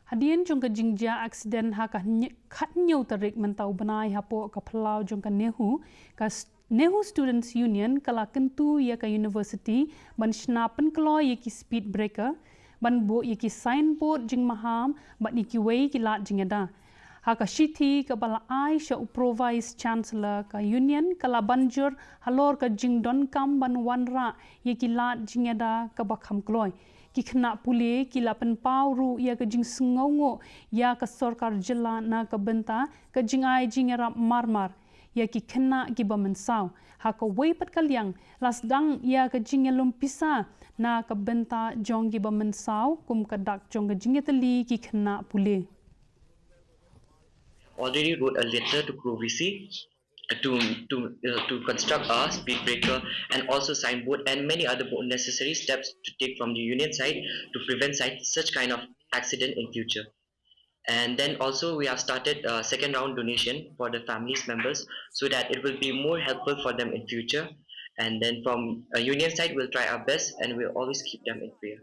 Hadien jong ka Jingjia Aksident ha ka khat nyau tarik mentau benai hapo ka plau jong ka Nehu ka Nehu Students Union kala kentu ya ka university ban snapen klo ye ki speed breaker ban bo ye ki signboard jing maham ban ni ki wei ki lat jingada ha ka shithi ka bala ai sha provice chancellor ka union kala banjur halor ka jingdon kam ban Wanrah ye ki lat jingada ka bakham kloi ki khna pule ki lapan pauru ya ka Jingshngain ya ka sarkar jilla na ka benta ka jingai jingera marmar ya ki khna ki bamansau ha ka weipat kalyang lasdang ya ka jingelum pisa na ka benta jong ki bamansau kum ka dak jong ka jingetali ki khna pule already wrote a letter to Khasi to construct a speed breaker and also signboard and many other necessary steps to take from the union side to prevent such kind of accident in future. And then also we have started a second round donation for the families members so that it will be more helpful for them in future. And then from a union side we'll try our best and we'll always keep them in prayer.